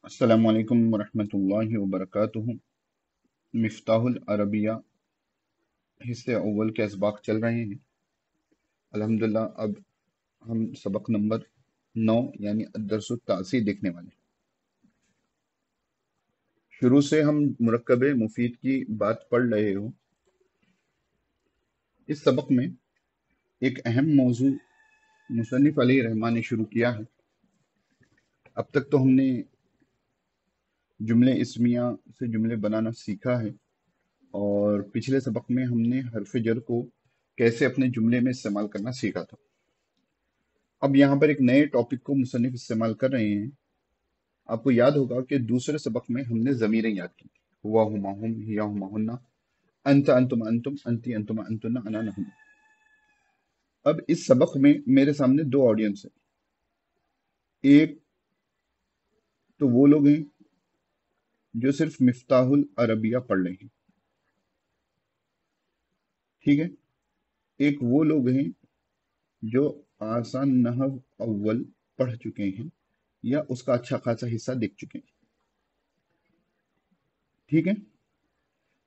अस्सलामु अलैकुम वरहमतुल्लाहि वबरकातुहू। मिफ्ताहुल अरबिया हिस्से अव्वल के असबाक चल रहे हैं। अल्हम्दुलिल्लाह अब हम सबक नंबर 9 यानी अद्दरसुत तासी देखने वाले हैं। शुरू से हम मुरक्कबे मुफीद की बात पढ़ रहे हो। इस सबक में एक अहम मौजू मुसन्निफ अलैहि रहमान ने शुरू किया है। अब तक तो हमने जुमले इस्मिया से जुमले बनाना सीखा है और पिछले सबक में हमने हर्फ जर को कैसे अपने जुमले में इस्तेमाल करना सीखा था। अब यहाँ पर एक नए टॉपिक को मुसन्निफ इस्तेमाल कर रहे हैं। आपको याद होगा कि दूसरे सबक में हमने ज़मीरें याद की थी, हुआ हुमा हुम हिया हुमा हुन्ना, अंत अंतुम अंतुम अंती अंतुमा अंतुन्ना अना नहुम। अब इस सबक में मेरे सामने दो ऑडियंस है। एक तो वो लोग हैं जो सिर्फ मिफ्ताहुल अरबिया पढ़ रहे हैं, ठीक है। एक वो लोग हैं जो आसान नहव अव्वल पढ़ चुके हैं या उसका अच्छा खासा हिस्सा देख चुके हैं, ठीक है।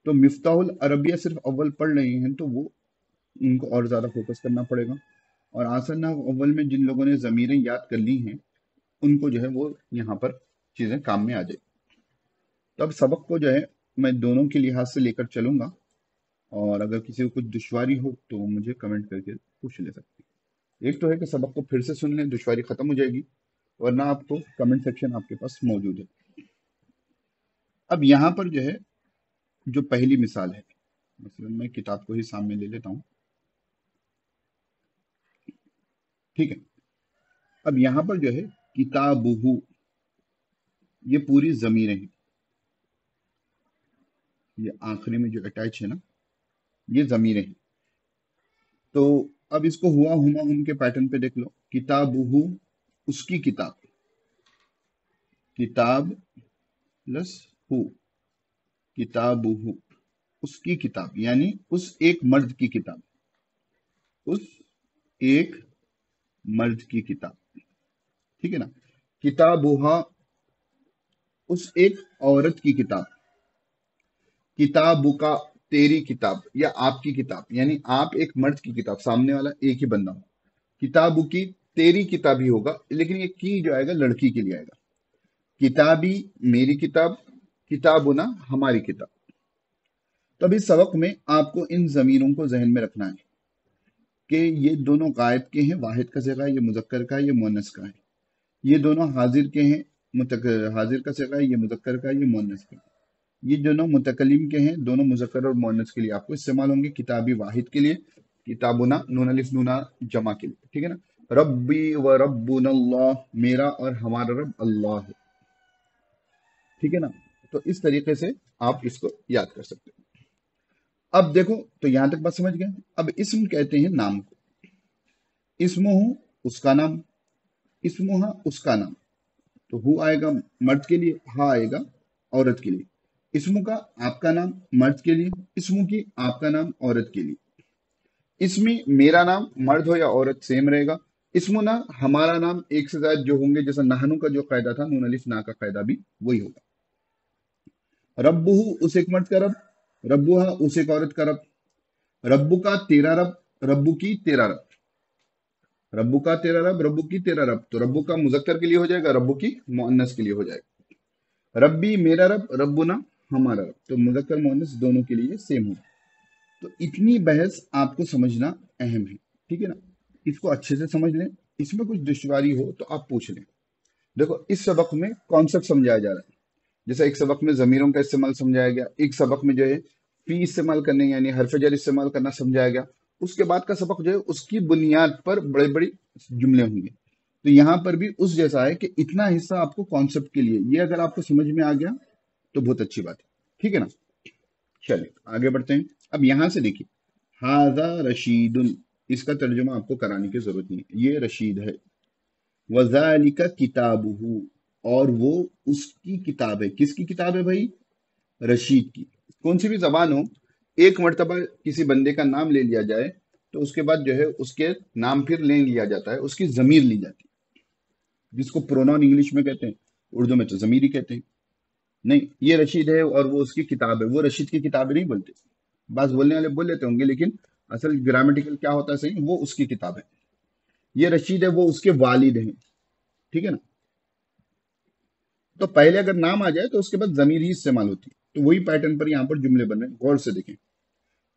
तो मिफ्ताहुल अरबिया सिर्फ अव्वल पढ़ रहे हैं तो वो उनको और ज़्यादा फोकस करना पड़ेगा। और आसन नहव अव्वल में जिन लोगों ने ज़मीरें याद कर ली हैं उनको जो है वो यहाँ पर चीज़ें काम में आ जाए। तो अब सबक को जो है मैं दोनों के लिहाज से लेकर चलूंगा और अगर किसी को कुछ दुश्वारी हो तो वो मुझे कमेंट करके पूछ ले सकते हैं। एक तो है कि सबक को फिर से सुन लें, दुश्वारी खत्म हो जाएगी, वरना आपको कमेंट सेक्शन आपके पास मौजूद है। अब यहाँ पर जो है जो पहली मिसाल है, मसलन मैं किताब को ही सामने ले लेता हूँ, ठीक है। अब यहाँ पर जो है किताबुहु, ये पूरी ज़मीरें हैं, ये आखिरी में जो अटैच है ना ये ज़मीरें हैं। तो अब इसको हुआ हुमा हुम के पैटर्न पे देख लो। किताबुहु उसकी किताब, किताब प्लस हु, किताबुहु उसकी किताब यानी उस एक मर्द की किताब, उस एक मर्द की किताब, ठीक है ना। किताबुहा उस एक औरत की किताब, किताबुका तेरी किताब या आपकी किताब यानी आप एक मर्द की किताब, सामने वाला एक ही बंदा हो। किताबु की तेरी किताब ही होगा, लेकिन ये की जो आएगा लड़की के लिए आएगा। किताबी मेरी किताब, किताबुना हमारी किताब। तो अब इस सबक में आपको इन जमीरों को जहन में रखना है कि ये दोनों गायब के हैं, वाहिद का सिगा ये मुजक्कर का है, ये मुअन्नस का है। ये दोनों हाजिर के हैं, हाजिर का सिगा ये मुजक्कर का, ये मुअन्नस का। ये दोनों मुतकल्लिम के हैं, दोनों मुजक्कर और मुअन्नस के लिए आपको इस्तेमाल होंगे। किताबी वाहिद के लिए, किताबुना नून अलिफ नूना जमा के लिए, ठीक है ना। रब्बी व रब्बुनल्लाह, मेरा और हमारा रब अल्लाह है, ठीक है ना। तो इस तरीके से आप इसको याद कर सकते हो। अब देखो, तो यहां तक बात समझ गए। अब इस्म कहते हैं नाम को। इस्मुहु उसका नाम, इस्मुहा उसका नाम। तो हु आएगा मर्द के लिए, हा आएगा औरत के लिए। इस्मु का आपका नाम मर्द के लिए, इस्मु की आपका नाम औरत के लिए। इसमें मेरा नाम मर्द हो या औरत सेम रहेगा। इस्मु ना हमारा नाम एक से ज्यादा जो होंगे, जैसा नहनु का जो कायदा था, नून अलिफ ना का कायदा भी वही होगा। रब्बुहु उस एक मर्द का रब, रब्बुहा उस एक औरत का रब। रब्बु का तेरा रब, रब्बु की तेरा रब, रब्बु का तेरा रब, रब्बु की तेरा रब। तो रब्बु का मुजक्कर के लिए हो जाएगा, रब्बु की मुअन्नस के लिए हो जाएगा। रब्बी मेरा रब, रब्बुना हमारा रब। तो मुजक्कर मुअन्नस दोनों के लिए सेम होगा। तो इतनी बहस आपको समझना अहम है, ठीक है ना। इसको अच्छे से समझ लें, इसमें कुछ दुश्वारी हो तो आप पूछ लें। देखो इस सबक में कॉन्सेप्ट समझाया जा रहा है। जैसा एक सबक में जमीरों का इस्तेमाल समझाया गया, एक सबक में जो है फी इस्तेमाल करने यानी हरफ जर इस्तेमाल करना समझाया गया। उसके बाद का सबक जो है उसकी बुनियाद पर बड़े बड़े जुमले होंगे। तो यहाँ पर भी उस जैसा है कि इतना हिस्सा आपको कॉन्सेप्ट के लिए, ये अगर आपको समझ में आ गया तो बहुत अच्छी बात है, ठीक है ना। चलिए आगे बढ़ते हैं। अब यहां से देखिए, हाजा रशीदुन, इसका तर्जुमा आपको कराने की जरूरत नहीं है, ये रशीद है। वज़ालिका किताबुहु, और वो उसकी किताब है। किसकी किताब है भाई? रशीद की। कौन सी भी जबान हो, एक मर्तबा किसी बंदे का नाम ले लिया जाए तो उसके बाद जो है उसके नाम फिर ले लिया जाता है, उसकी जमीर ली जाती है, जिसको प्रोनाउन इंग्लिश में कहते हैं। उर्दू में तो ज़मीर ही कहते हैं। नहीं, ये रशीद है और वो उसकी किताब है, वो रशीद की किताब नहीं बोलते। बस बोलने वाले बोल लेते होंगे, लेकिन असल ग्रामेटिकल क्या होता है सही, वो उसकी किताब है। ये रशीद है, वो उसके वालिद हैं। ठीक है ना। तो पहले अगर नाम आ जाए तो उसके बाद जमीर ही इस्तेमाल होती है। तो वही पैटर्न पर यहाँ पर जुमले बन रहे हैं, गौर से देखें।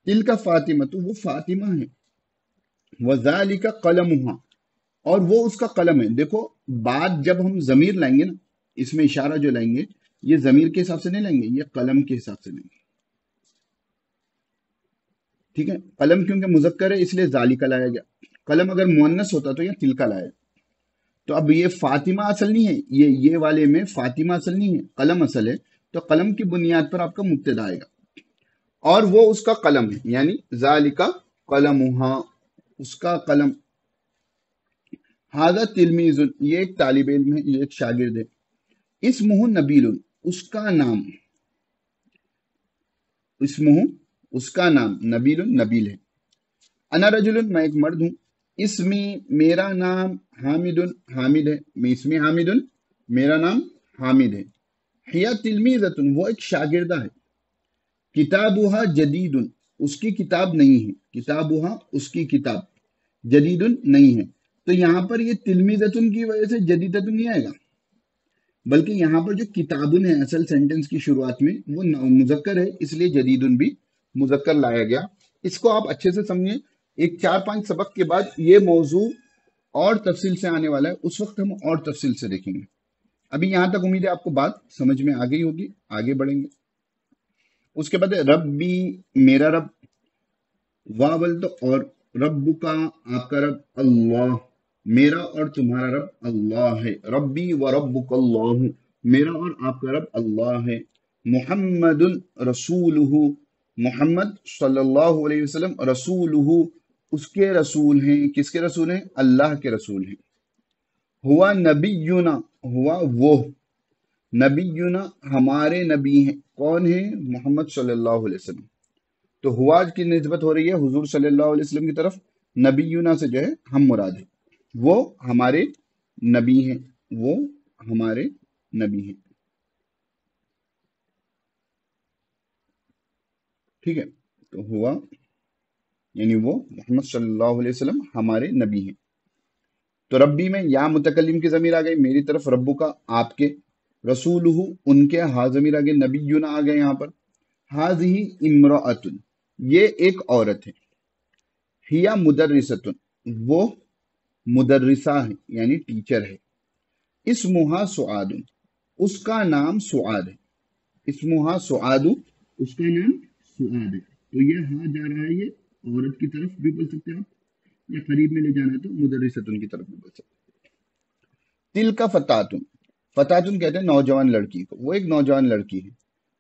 तिल का फातिमा, तो वो फातिमा है। वजाली का कलम, और वो उसका कलम है। देखो, बात जब हम जमीर लाएंगे ना, इसमें इशारा जो लाएंगे, ये जमीर के हिसाब से नहीं लाएंगे, ये कलम के हिसाब से लाएंगे। ठीक है, कलम क्योंकि मुजक्कर है इसलिए जाली का लाया गया। कलम अगर मुअन्नस होता तो ये तिल का लाया। तो अब ये फातिमा असल नहीं है, ये वाले में फातिमा असल नहीं है, कलम असल है। तो कलम की बुनियाद पर आपका मुब्तदा आएगा, और वो उसका कलम है, यानी जालिका कलमुहा, उसका कलम। हाजा तिलमीजुन, ये एक तालिब इल्म है, ये एक शागिर्द है। इसमुहु नबीलुन, उसका नाम, इसमुहु उसका नाम, नबीलुन नबील है। अना रजुलुन, मैं एक मर्द हूँ। इसमी, मेरा नाम, हामिदुन हामिद है, मैं इसमी हामिदुन, मेरा नाम हामिद है। हिया तिलमीजतुन, वो एक शागिर्दा है। किताबुहा जदीदुन, उसकी किताब नहीं है। किताबुहा, उसकी किताब, जदीदुन नहीं है। तो यहां पर ये तिलमीजतुन की वजह से जदीदतुन नहीं आएगा, बल्कि यहाँ पर जो किताबुन है असल सेंटेंस की शुरुआत में, वो मुजक्कर है, इसलिए जदीदुन भी मुजक्कर लाया गया। इसको आप अच्छे से समझिए। एक 4-5 सबक के बाद ये मौजू और तफसील से आने वाला है, उस वक्त हम और तफसील से देखेंगे। अभी यहां तक उम्मीद है आपको बात समझ में आ गई होगी, आगे बढ़ेंगे। उसके बाद रब्बी, मेरा रब, वावल, तो और, रब्बु का, आपका रब, अल्लाह, मेरा और तुम्हारा रब अल्लाह है। रब्बी व रब्बुकल्लाहु, मेरा और आपका रब अल्लाह है। मुहम्मदुन रसूलुहु, मोहम्मद सल्लल्लाहु अलैहि वसल्लम, रसूलुहु, उसके रसूल हैं। किसके रसूल हैं? अल्लाह के रसूल हैं। हुआ नबीयुना, हुआ वो, नबीयुना, हमारे नबी हैं। कौन है? मोहम्मद सल्लल्लाहु अलैहि वसल्लम। तो हुआ की निस्बत हो रही है हुजूर सल्लल्लाहु अलैहि वसल्लम की तरफ। नबीयुना से जो है हम मुराद है, वो हमारे नबी हैं, वो हमारे नबी हैं। ठीक है, तो हुआ यानी वो मोहम्मद सल्लल्लाहु अलैहि वसल्लम हमारे नबी हैं। तो रब्बी में या मुतकल्लिम की जमीर आ गई मेरी तरफ, रब्बू का आपके, रसूलुहु उनके, हा जमीर आ गई, नबीयुना आ गए यहाँ पर। हाजिही इम्राअतुन, ये एक औरत है। हिया मुदर्रिसतुन, वो मुदर्रिसा है, यानी टीचर है। इसमुहा सुआदुन, उसका नाम सुआद है। इसमुहा सुआदु, उसका नाम सुआद है। तो ये हाँ जा रहा है, ये औरत की तरफ भी बोल सकते हैं आप, या करीब में ले जाना है तो मुदर्रिसतुन की तरफ भी बोल सकते हैं। तिल का फतातुन, फतातुन कहते हैं नौजवान लड़की को, वो एक नौजवान लड़की है।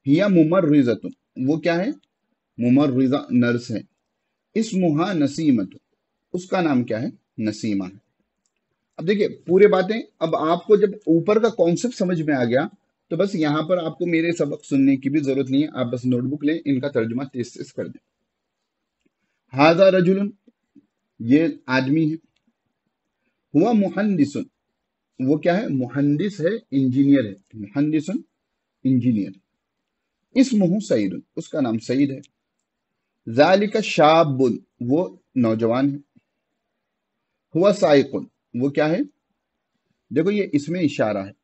हिया मुमर्रिजतुन, वो क्या है? मुमर्रिजा, नर्स है। इसमुहा नसीमतुन, उसका नाम क्या है? नसीमा है। अब देखिए पूरे बातें, अब आपको जब ऊपर का कॉन्सेप्ट समझ में आ गया तो बस यहां पर आपको मेरे सबक सुनने की भी जरूरत नहीं है, आप बस नोटबुक लें, इनका तर्जुमा तेज तेज कर दें। हाजा रजुलन, ये आदमी है। हुआ मुहंदिसुन, वो क्या है? मुहंदिस है, इंजीनियर है। मुहंदिसुन, इंजीनियर। इसमुहु सईदुन, उसका नाम सईद है। जालिका शाबुन, वो नौजवान है। हुआ साइकुन, वो क्या है? देखो ये इसमें इशारा है,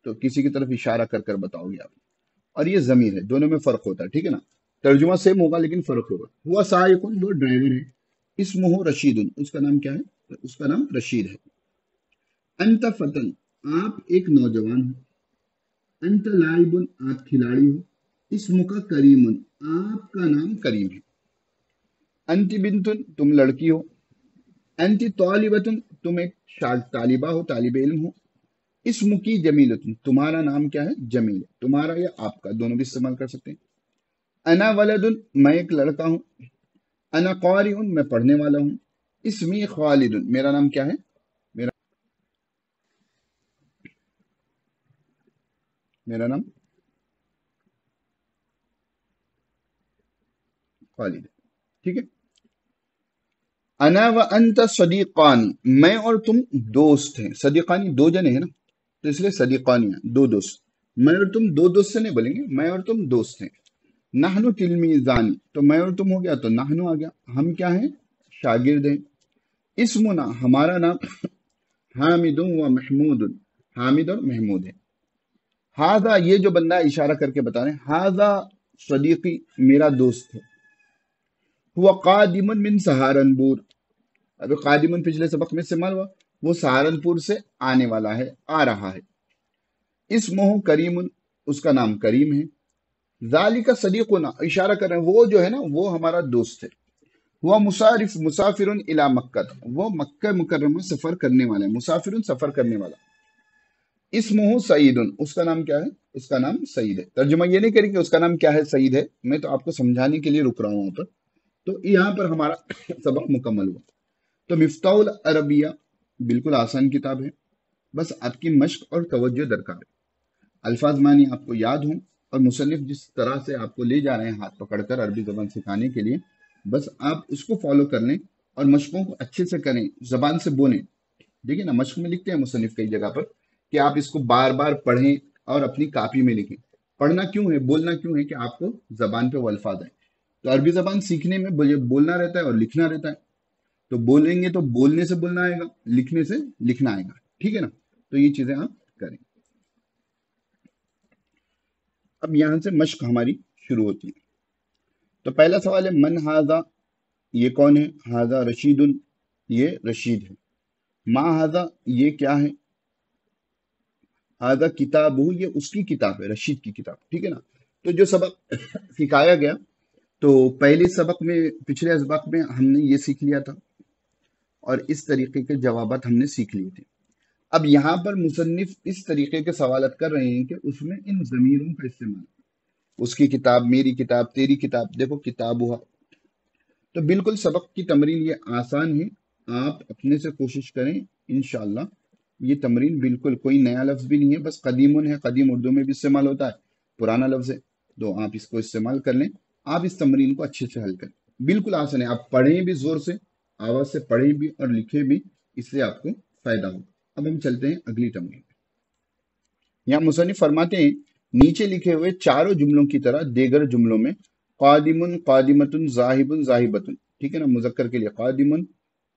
तो किसी की तरफ इशारा कर कर बताओगे आप, और ये जमीर है, दोनों में फर्क होता है। ठीक है ना, तर्जुमा सेम होगा लेकिन फर्क होगा। हुआ साइकुन, वो ड्राइवर है। इसमुहु रशीदुन, उसका नाम क्या है? उसका नाम रशीद है। अंत फतन, आप एक नौजवान हो। अंत लाइबुन, आप खिलाड़ी हो। इसमुका करीमुन, आपका नाम करीम है। अंति बिंतुन, तुम लड़की हो। अंति तालिबतुन, तुम एक तालिबा हो, तालिब इल्म हो। इसमुकी जमीलतुन, तुम्हारा नाम क्या है? जमील। तुम्हारा या आपका, दोनों भी इस्तेमाल कर सकते हैं। अना वलदुन, मैं एक लड़का हूं। अना क़ारिउन, मैं पढ़ने वाला हूं। इसमी खालिदुन, मेरा नाम क्या है? मेरा मेरा नाम खालिद है। ठीक है। अना व अंत सदीकानी, मैं और तुम दोस्त हैं। सदीकानी दो जने हैं ना, تو اس لیے सदीक़ानिया दो दोस्त। मैं और तुम दो दोस्त से नहीं बोलेंगे, मैं और तुम दोस्त हैं। नहनु तिलमीज़ानी, तो मैं और तुम हो गया तो नहनु आ गया, हम क्या हैं, शागिर्द हैं। इस्मुना, हमारा नाम, हामिदुन व महमूदुन, हामिद और महमूद है। हाजा, ये जो बंदा है इशारा करके बता रहे हैं, हाजा सदीकी, मेरा दोस्त है। हुआ कादिमुन मिन सहारनपुर, अभी कादिमुन पिछले सबक में इस्तेमाल हुआ, वो सहारनपुर से आने वाला है, आ रहा है। इस्मुहु करीमुन, उसका नाम करीम है। ज़ालिका सदीकुना, इशारा कर रहे हैं वो जो है ना वो हमारा दोस्त है। हुआ मुसारिफ मुसाफिरुन इला मक्का, वो मक्का मुकर्रमा सफर करने वाला है, मुसाफिरुन सफर करने वाला। इस्मुहु सईदुन, उसका नाम क्या है, उसका नाम सईद है। तर्जुमा ये नहीं करें कि उसका नाम क्या है, सईद है, मैं तो आपको समझाने के लिए रुक रहा हूं वहां पर। तो यहाँ पर हमारा सबक मुकम्मल हुआ। तो मिफ्ताहुल अरबिया बिल्कुल आसान किताब है, बस आपकी मश्क और तवज्जो दरकार है। अल्फाज मानी आपको याद हों, और मुसन्निफ जिस तरह से आपको ले जा रहे हैं हाथ पकड़कर अरबी ज़बान सिखाने के लिए, बस आप उसको फॉलो कर लें और मशकों को अच्छे से करें, ज़बान से बोलें। देखिए ना, मश्क में लिखते हैं मुसन्निफ कई जगह पर कि आप इसको बार बार पढ़ें और अपनी कापी में लिखें। पढ़ना क्यों है, बोलना क्यों है, कि आपको ज़बान पे वो अल्फाज आए। तो अरबी ज़बान सीखने में बोलना रहता है और लिखना रहता है। तो बोलेंगे तो बोलने से बोलना आएगा, लिखने से लिखना आएगा, ठीक है ना। तो ये चीज़ें आप करें। अब यहां से मश्क हमारी शुरू होती है। तो पहला सवाल है, मन हाजा, ये कौन है। हाजा रशीदुन, ये रशीद है। मा हाजा, ये क्या है। हाजा किताबु, ये उसकी किताब है, रशीद की किताब, ठीक है ना। तो जो सबक सिखाया गया, तो पहले सबक में, पिछले सबक में हमने ये सीख लिया था और इस तरीके के जवाबात हमने सीख लिए थे। अब यहाँ पर मुसन्निफ इस तरीके के सवालत कर रहे हैं कि उसमें इन ज़मीरों का इस्तेमाल, उसकी किताब, मेरी किताब, तेरी किताब, देखो किताब हुआ। तो बिल्कुल सबक की तमरीन ये आसान है, आप अपने से कोशिश करें, इंशाअल्लाह ये तमरीन बिल्कुल कोई नया लफ्ज़ भी नहीं है, बस कदीमुन है, कदीम उर्दू में भी इस्तेमाल होता है, पुराना लफ्ज़ है, तो आप इसको इस्तेमाल कर लें। आप इस तमरीन को अच्छे से हल करें, बिल्कुल आसान है। आप पढ़ें भी ज़ोर से, आवाज़ से पढ़ें भी और लिखें भी, इससे आपको फ़ायदा होगा। अब हम चलते हैं अगली तमरीन। यहाँ मुसन्निफ फरमाते हैं, नीचे लिखे हुए चारों जुमलों की तरह देगर जुमलों में कादिमुन, कादिमतुन, जाहिबुन, जाहिबतुन, ठीक है ना, मुजक्कर के लिए कादिमुन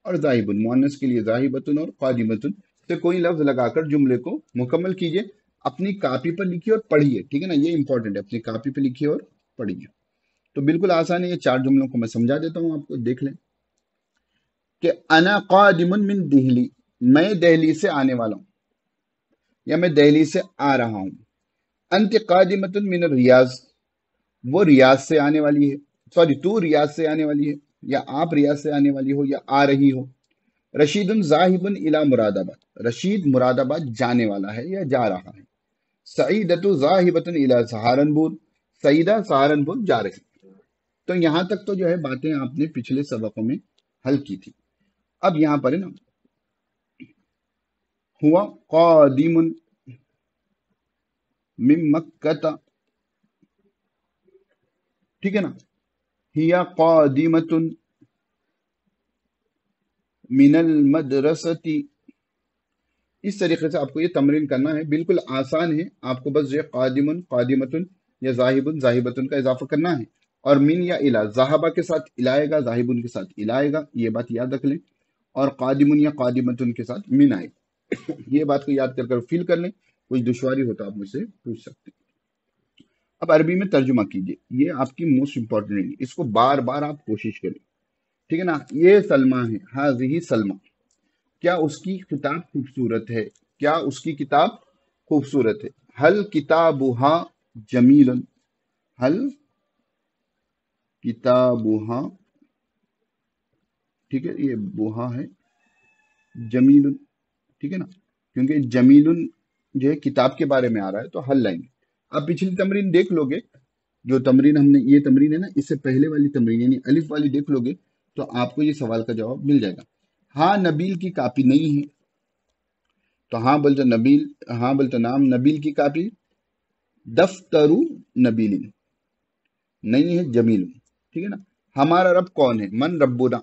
और जाहिबुन, मुअन्नस के लिए जाहिबतुन और कादिमतुन से कोई लफ्ज लगाकर जुमले को मुकम्मल कीजिए। अपनी कापी पर लिखिए और पढ़िए, ठीक है ना, ये इंपॉर्टेंट है, अपनी कापी पर लिखिए और पढ़िए। तो बिल्कुल आसान है, ये चार जुमलों को मैं समझा देता हूँ आपको, देख लें कि अना कादिमुन मिन दिहली, मैं दिल्ली से आने वाला हूँ या मैं दिल्ली से आ रहा हूँ। अंत कादिमतुन मिन रियाज, वो रियाज से आने वाली है, सॉरी तू रियाज से आने वाली है, या आप रियाज से आने वाली हो या आ रही हो। रशीदुन जाहिबुन इला मुरादाबाद, रशीद मुरादाबाद जाने वाला है या जा रहा है। सईदतु जाहिबतुन इला सहारनपुर, सईदा सहारनपुर जा रही। तो यहां तक तो जो है बातें आपने पिछले सबकों में हल की थी। अब यहां पर है ना, हुआ कादिमुन मिन मक्का, ठीक है ना, हिया कादिमतुन मिनल मदरसती। इस तरीके से आपको ये तमरीन करना है, बिल्कुल आसान है। आपको बस जो कादिमुन, कादिमतुन या जाहिबुन, जाहिबतुन का इजाफा करना है, और मिन या इला, जाहबा के साथ इलाएगा, जाहिबुन के साथ इलाएगा, ये बात याद रख लें, और कादिमुन या कादिमतुन के साथ मिन आएगा। ये बात को याद कर फील कर लें, कोई दुश्वारी हो तो आप मुझसे पूछ सकते हैं। अब अरबी में तर्जुमा कीजिए, ये आपकी मोस्ट इंपॉर्टेंट है, इसको बार बार आप कोशिश करें, ठीक है ना। ये सलमा है, हाज़िही सलमा, क्या उसकी किताब खूबसूरत है, क्या उसकी किताब खूबसूरत है। हल किताबुहा जमीलन, हल किताबुहा, ठीक है, ये बुहा है, जमीलुन, ठीक है ना, क्योंकि जमीलुन जो है किताब के बारे में आ रहा है, तो हल लाएंगे। आप पिछली तमरीन देख लोगे, जो तमरीन हमने, ये तमरीन है ना, इससे पहले वाली तमरीन यानी अलिफ वाली देख लोगे, तो आपको ये सवाल का जवाब मिल जाएगा। हाँ नबील की कापी नहीं है, तो हाँ बोलते नबील, हाँ बोलते नाम, नबील की कापी, दफ्तरू नबीलिन, नहीं है जमील, ठीक है ना। हमारा रब कौन है, मन रब्बुना,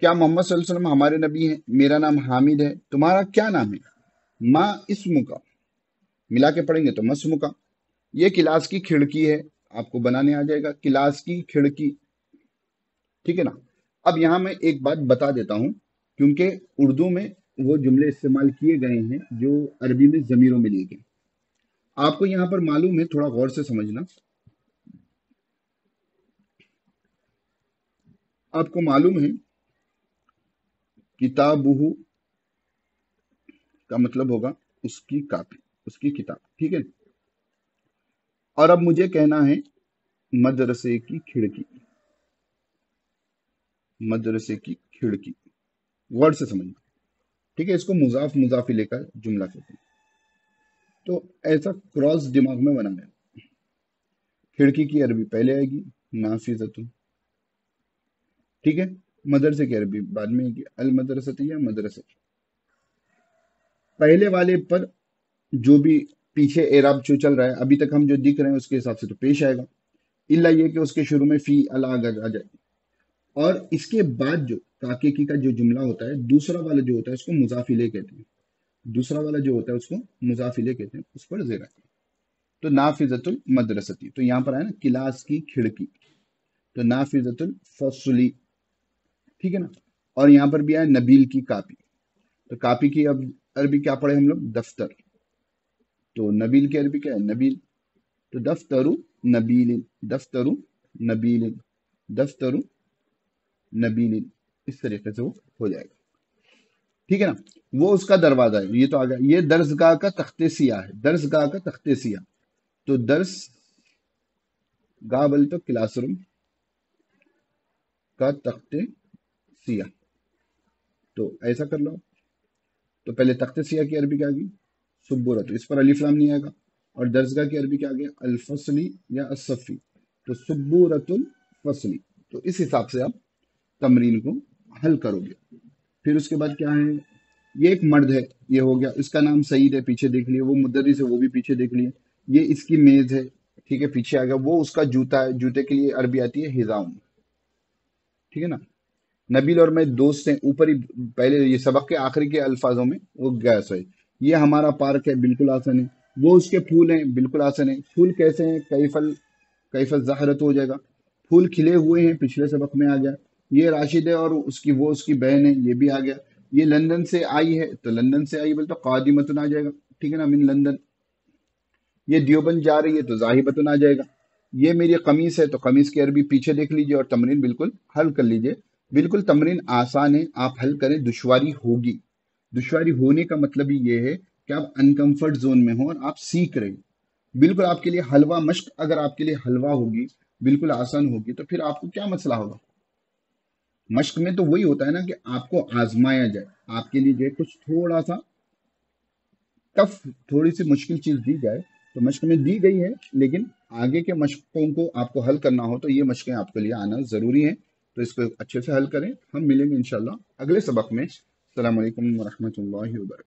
क्या मोहम्मद सल्लल्लाहु अलैहि वसल्लम हमारे नबी हैं। मेरा नाम हामिद है, तुम्हारा क्या नाम है। मा इस्मु का, मिला के पढ़ेंगे तो मस्मु का। ये क्लास की खिड़की है, आपको बनाने आ जाएगा क्लास की खिड़की, ठीक है ना। अब यहाँ मैं एक बात बता देता हूँ, क्योंकि उर्दू में वो जुमले इस्तेमाल किए गए हैं जो अरबी में जमीरों में लिए गए। आपको यहाँ पर मालूम है, थोड़ा गौर से समझना, आपको मालूम है किताबुहु का मतलब होगा उसकी कापी, उसकी किताब, ठीक है। और अब मुझे कहना है मदरसे की खिड़की, मदरसे की खिड़की, वर्ड से समझना, ठीक है। इसको मुजाफ मुजाफ लेकर जुमला कहते हैं। तो ऐसा क्रॉस दिमाग में बनाना है। खिड़की की अरबी पहले आएगी नाफिजतुन, ठीक है। मदरसे की अरबी बाद में आएगी अल मदरसती या मदरसा। पहले वाले पर जो भी पीछे एराब जो चल रहा है अभी तक हम जो दिख रहे हैं उसके हिसाब से तो पेश आएगा, इल्ला ये कि उसके शुरू में फी अल आ जाए। और इसके बाद जो काके की का जो जुमला होता है, दूसरा वाला जो होता है उसको मुजाफिले कहते हैं, दूसरा वाला जो होता है उसको मुजाफिले कहते हैं, उस पर जेर। तो नाफिजतुल मदरसती, तो यहाँ पर है ना क्लास की खिड़की, तो नाफिजतुल फसली, ठीक है ना। और यहाँ पर भी है नबील की कापी, तो कापी की अब अरबी क्या पढ़े हम लोग, दफ्तर। तो नबील की अरबी क्या है, नबील। तो दफ्तरु नबीलिन, दफ्तरु नबीलिन, दफ्तरु नबीलिन, इस तरीके से वो हो जाएगा, ठीक है ना। वो उसका दरवाजा है, ये तो आ गया। ये दर्सगाह का तख्ते सिया है, दर्सगाह का तख्ते सिया। तो दर्स गाह बोले तो क्लासरूम का तख्ते सिया, तो ऐसा कर लो। तो पहले तख्ते सिया की अरबी क्या आ गई, सुब्बुरत, इस पर अलिफ लाम नहीं आएगा। और दर्सगाह की अरबी क्या आ गया, अल-फसली या असफ़ी, तो सुब्बुरतुल फसली। तो इस हिसाब से आप तमरीन को हल करोगे। फिर उसके बाद क्या है, ये एक मर्द है, ये हो गया, इसका नाम सईद है, पीछे देख लिए। वो मुदर्रिस है, वो भी पीछे देख लिए। ये इसकी मेज है, ठीक है, पीछे आ गया। वो उसका जूता है, जूते के लिए अरबी आती है हिजाउन, ठीक है ना। नबील और मैं दोस्त हैं, ऊपर ही पहले ये सबक के आखिरी के अल्फाजों में वो गैस है। ये हमारा पार्क है, बिल्कुल आसान है। वो उसके फूल हैं, बिल्कुल आसान है। फूल कैसे हैं, कैफल, कैफल ज़ाहरत हो जाएगा। फूल खिले हुए हैं, पिछले सबक में आ गया। ये राशिद है और उसकी वो उसकी बहन है, ये भी आ गया। ये लंदन से आई है, तो लंदन से आई बोले तो कादिमतुन आ जाएगा, ठीक है ना, मिन लंदन। ये देवबंद जा रही है तो जाहिबतुन आ जाएगा। ये मेरी कमीज है, तो कमीज की अरबी पीछे देख लीजिए और तमरीन बिल्कुल हल कर लीजिए। बिल्कुल तमरीन आसान है, आप हल करें, दुश्वारी होगी। दुश्वारी होने का मतलब ही ये है कि आप अनकंफर्ट जोन में हो और आप सीख रहे हो। बिल्कुल आपके लिए हलवा मश्क अगर आपके लिए हलवा होगी, बिल्कुल आसान होगी, तो फिर आपको क्या मसला होगा। मश्क में तो वही होता है ना कि आपको आजमाया जाए, आपके लिए जो है कुछ थोड़ा सा टफ, थोड़ी सी मुश्किल चीज दी जाए। तो मश्क में दी गई है, लेकिन आगे के मशकों को आपको हल करना हो तो ये मशकें आपके लिए आना जरूरी है। तो इसको अच्छे से हल करें। हम मिलेंगे इंशाल्लाह अगले सबक में। अस्सलाम वालेकुम व रहमतुल्लाहि व बरकातहू।